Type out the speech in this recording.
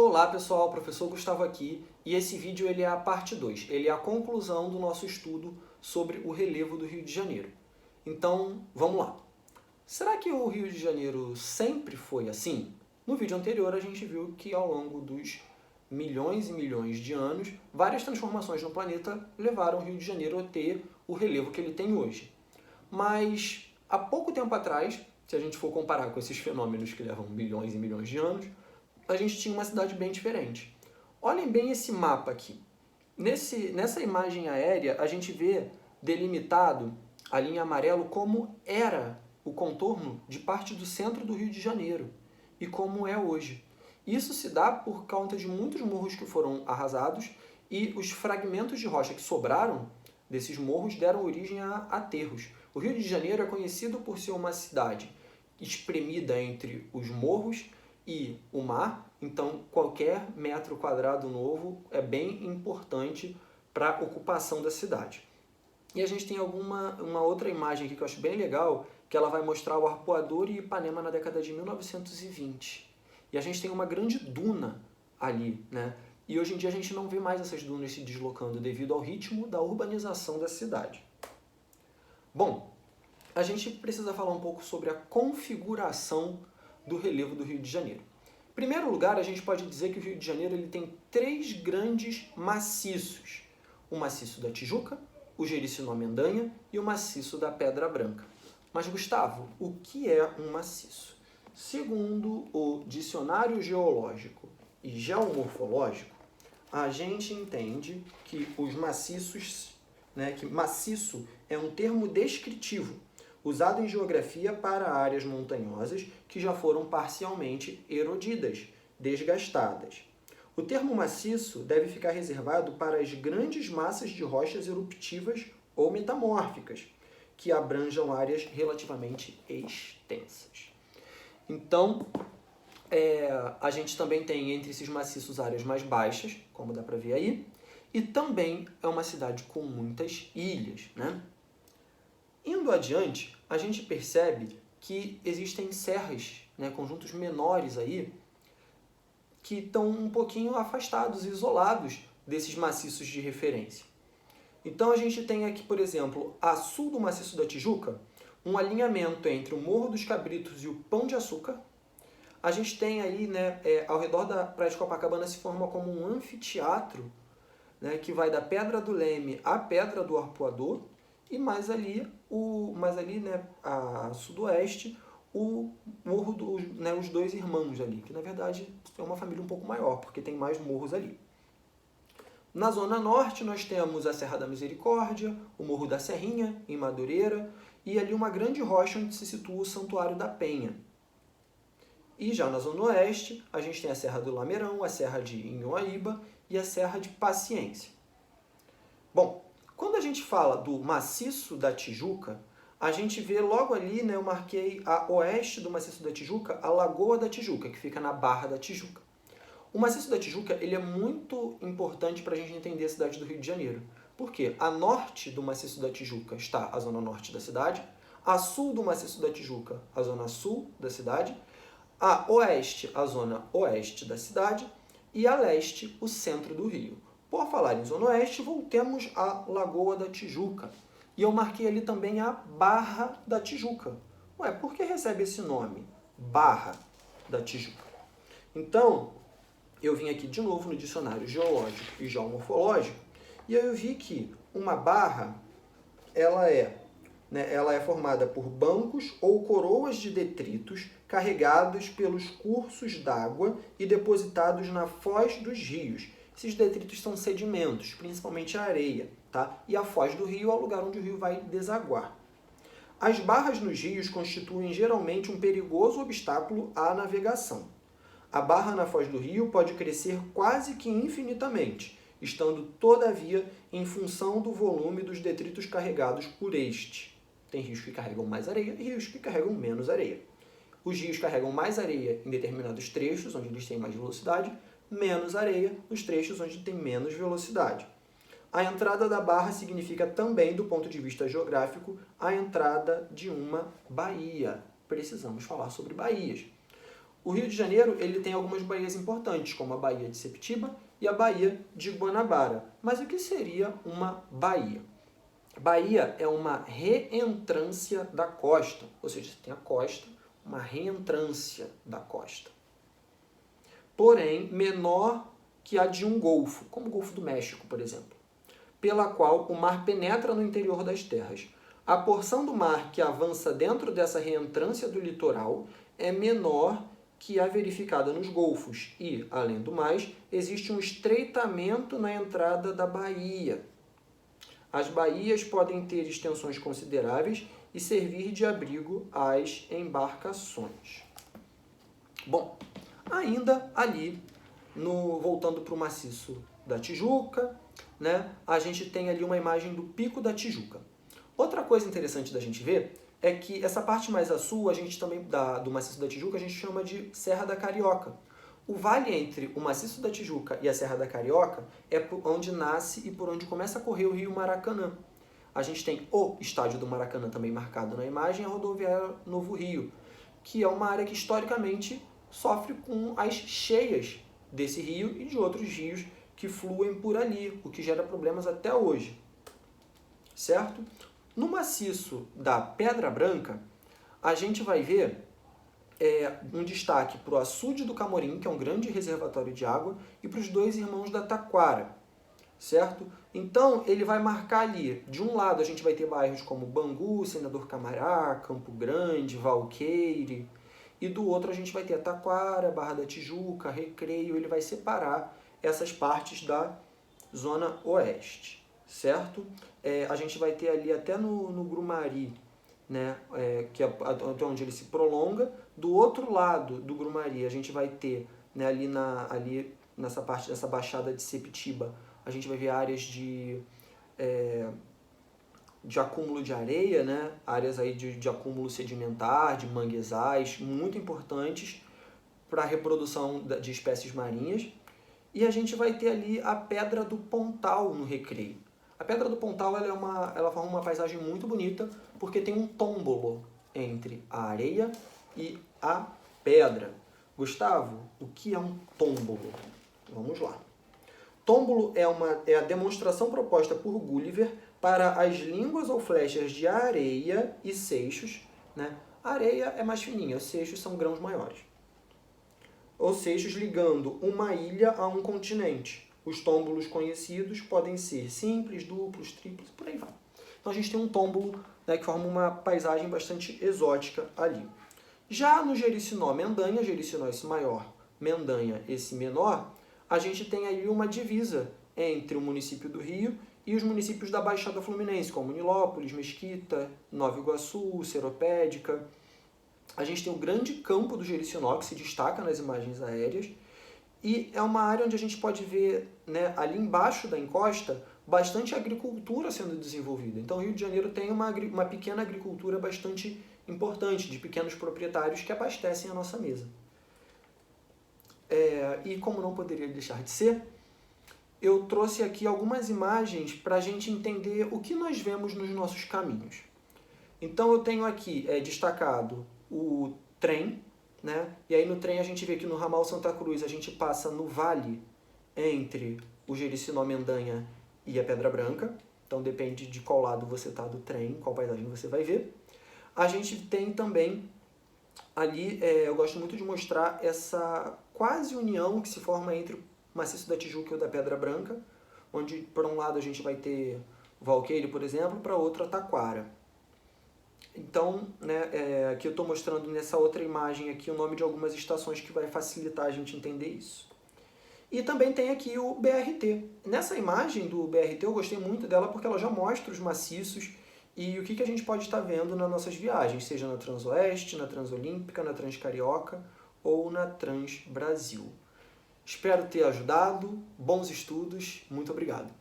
Olá pessoal, professor Gustavo aqui, e esse vídeo ele é a parte 2, ele é a conclusão do nosso estudo sobre o relevo do Rio de Janeiro. Então, vamos lá. Será que o Rio de Janeiro sempre foi assim? No vídeo anterior a gente viu que ao longo dos milhões e milhões de anos, várias transformações no planeta levaram o Rio de Janeiro a ter o relevo que ele tem hoje. Mas há pouco tempo atrás, se a gente for comparar com esses fenômenos que levam milhões e milhões de anos, a gente tinha uma cidade bem diferente. Olhem bem esse mapa aqui. Nessa imagem aérea, a gente vê delimitado a linha amarela como era o contorno de parte do centro do Rio de Janeiro e como é hoje. Isso se dá por conta de muitos morros que foram arrasados e os fragmentos de rocha que sobraram desses morros deram origem a aterros. O Rio de Janeiro é conhecido por ser uma cidade espremida entre os morros e o mar, então qualquer metro quadrado novo é bem importante para a ocupação da cidade. E a gente tem uma outra imagem aqui que eu acho bem legal, que ela vai mostrar o Arpoador e Ipanema na década de 1920. E a gente tem uma grande duna ali, né? E hoje em dia a gente não vê mais essas dunas se deslocando devido ao ritmo da urbanização da cidade. Bom, a gente precisa falar um pouco sobre a configuração do relevo do Rio de Janeiro. Em primeiro lugar, a gente pode dizer que o Rio de Janeiro ele tem três grandes maciços. O maciço da Tijuca, o Jericinó-Mendanha e o maciço da Pedra Branca. Mas, Gustavo, o que é um maciço? Segundo o Dicionário Geológico e Geomorfológico, a gente entende que os maciços, que maciço é um termo descritivo, usado em geografia para áreas montanhosas que já foram parcialmente erodidas, desgastadas. O termo maciço deve ficar reservado para as grandes massas de rochas eruptivas ou metamórficas, que abranjam áreas relativamente extensas. Então, a gente também tem entre esses maciços áreas mais baixas, como dá para ver aí, e também é uma cidade com muitas ilhas, né? Indo adiante, a gente percebe que existem serras, conjuntos menores aí, que estão um pouquinho afastados, isolados desses maciços de referência. Então a gente tem aqui, por exemplo, a sul do maciço da Tijuca, um alinhamento entre o Morro dos Cabritos e o Pão de Açúcar. A gente tem aí, ao redor da Praia de Copacabana se forma como um anfiteatro, que vai da Pedra do Leme à Pedra do Arpoador, e mais ali, a sudoeste, o Morro os Dois Irmãos ali, que na verdade é uma família um pouco maior, porque tem mais morros ali. Na zona norte nós temos a Serra da Misericórdia, o Morro da Serrinha, em Madureira, e ali uma grande rocha onde se situa o Santuário da Penha. E já na zona oeste, a gente tem a Serra do Lameirão, a Serra de Inhoaíba e a Serra de Paciência. Bom, quando a gente fala do maciço da Tijuca, a gente vê logo ali, eu marquei a oeste do maciço da Tijuca, a Lagoa da Tijuca, que fica na Barra da Tijuca. O maciço da Tijuca ele é muito importante para a gente entender a cidade do Rio de Janeiro. Por quê? A norte do maciço da Tijuca está a zona norte da cidade, a sul do maciço da Tijuca, a zona sul da cidade, a oeste, a zona oeste da cidade, e a leste, o centro do Rio. Por falar em zona oeste, voltemos à Lagoa da Tijuca. E eu marquei ali também a Barra da Tijuca. Ué, por que recebe esse nome? Barra da Tijuca. Então, eu vim aqui de novo no Dicionário Geológico e Geomorfológico, e eu vi que uma barra, ela é formada por bancos ou coroas de detritos carregados pelos cursos d'água e depositados na foz dos rios. Esses detritos são sedimentos, principalmente a areia, tá? E a foz do rio é o lugar onde o rio vai desaguar. As barras nos rios constituem geralmente um perigoso obstáculo à navegação. A barra na foz do rio pode crescer quase que infinitamente, estando, todavia, em função do volume dos detritos carregados por este. Tem rios que carregam mais areia e rios que carregam menos areia. Os rios carregam mais areia em determinados trechos, onde eles têm mais velocidade, menos areia nos trechos onde tem menos velocidade. A entrada da barra significa também, do ponto de vista geográfico, a entrada de uma baía. Precisamos falar sobre baías. O Rio de Janeiro ele tem algumas baías importantes, como a Baía de Sepetiba e a Baía de Guanabara. Mas o que seria uma baía? Baía é uma reentrância da costa, ou seja, você tem a costa, uma reentrância da costa. Porém, menor que a de um golfo, como o Golfo do México, por exemplo, pela qual o mar penetra no interior das terras. A porção do mar que avança dentro dessa reentrância do litoral é menor que a verificada nos golfos e, além do mais, existe um estreitamento na entrada da baía. As baías podem ter extensões consideráveis e servir de abrigo às embarcações. Bom, ainda ali, voltando para o maciço da Tijuca, né, a gente tem ali uma imagem do Pico da Tijuca. Outra coisa interessante da gente ver é que essa parte mais a sul, a gente também do maciço da Tijuca, a gente chama de Serra da Carioca. O vale entre o maciço da Tijuca e a Serra da Carioca é por onde nasce e por onde começa a correr o rio Maracanã. A gente tem o estádio do Maracanã também marcado na imagem, a rodoviária Novo Rio, que é uma área que historicamente sofre com as cheias desse rio e de outros rios que fluem por ali, o que gera problemas até hoje. Certo? No maciço da Pedra Branca, a gente vai ver um destaque para o açude do Camorim, que é um grande reservatório de água, e para os dois irmãos da Taquara, certo? Então, ele vai marcar ali, de um lado a gente vai ter bairros como Bangu, Senador Camará, Campo Grande, Valqueire, e do outro a gente vai ter a Taquara, Barra da Tijuca, Recreio, ele vai separar essas partes da zona oeste, certo? A gente vai ter ali até no Grumari, né, que é até onde ele se prolonga. Do outro lado do Grumari, a gente vai ter, né, ali nessa parte dessa baixada de Sepetiba, a gente vai ver áreas de acúmulo de areia, né, áreas aí de acúmulo sedimentar, de manguezais, muito importantes para a reprodução de espécies marinhas. E a gente vai ter ali a Pedra do Pontal no Recreio. A Pedra do Pontal ela forma uma paisagem muito bonita porque tem um tômbolo entre a areia e a pedra. Gustavo, o que é um tômbolo? Vamos lá. Tômbolo é a demonstração proposta por Gulliver para as línguas ou flechas de areia e seixos, né? A areia é mais fininha, os seixos são grãos maiores. Ou seixos ligando uma ilha a um continente. Os tômbolos conhecidos podem ser simples, duplos, triplos, por aí vai. Então a gente tem um tômbolo, né, que forma uma paisagem bastante exótica ali. Já no Jericinó Mendanha, Jericinó esse maior, Mendanha esse menor, a gente tem aí uma divisa entre o município do Rio e os municípios da Baixada Fluminense, como Nilópolis, Mesquita, Nova Iguaçu, Seropédica. A gente tem o grande campo do Jericinó, que se destaca nas imagens aéreas, e é uma área onde a gente pode ver, né, ali embaixo da encosta, bastante agricultura sendo desenvolvida. Então o Rio de Janeiro tem uma pequena agricultura bastante importante, de pequenos proprietários que abastecem a nossa mesa. E como não poderia deixar de ser, eu trouxe aqui algumas imagens para a gente entender o que nós vemos nos nossos caminhos. Então eu tenho aqui destacado o trem, né? E aí no trem a gente vê que no ramal Santa Cruz a gente passa no vale entre o Jericinó Mendanha e a Pedra Branca. Então depende de qual lado você está do trem, qual paisagem você vai ver. A gente tem também ali, eu gosto muito de mostrar essa quase união que se forma entre o maciço da Tijuca e o da Pedra Branca, onde por um lado a gente vai ter Valqueire, por exemplo, para outro a Taquara. Então, né, aqui eu estou mostrando nessa outra imagem aqui o nome de algumas estações que vai facilitar a gente entender isso. E também tem aqui o BRT. Nessa imagem do BRT eu gostei muito dela porque ela já mostra os maciços e o que a gente pode estar vendo nas nossas viagens, seja na Transoeste, na Transolímpica, na Transcarioca ou na Transbrasil. Espero ter ajudado, bons estudos, muito obrigado.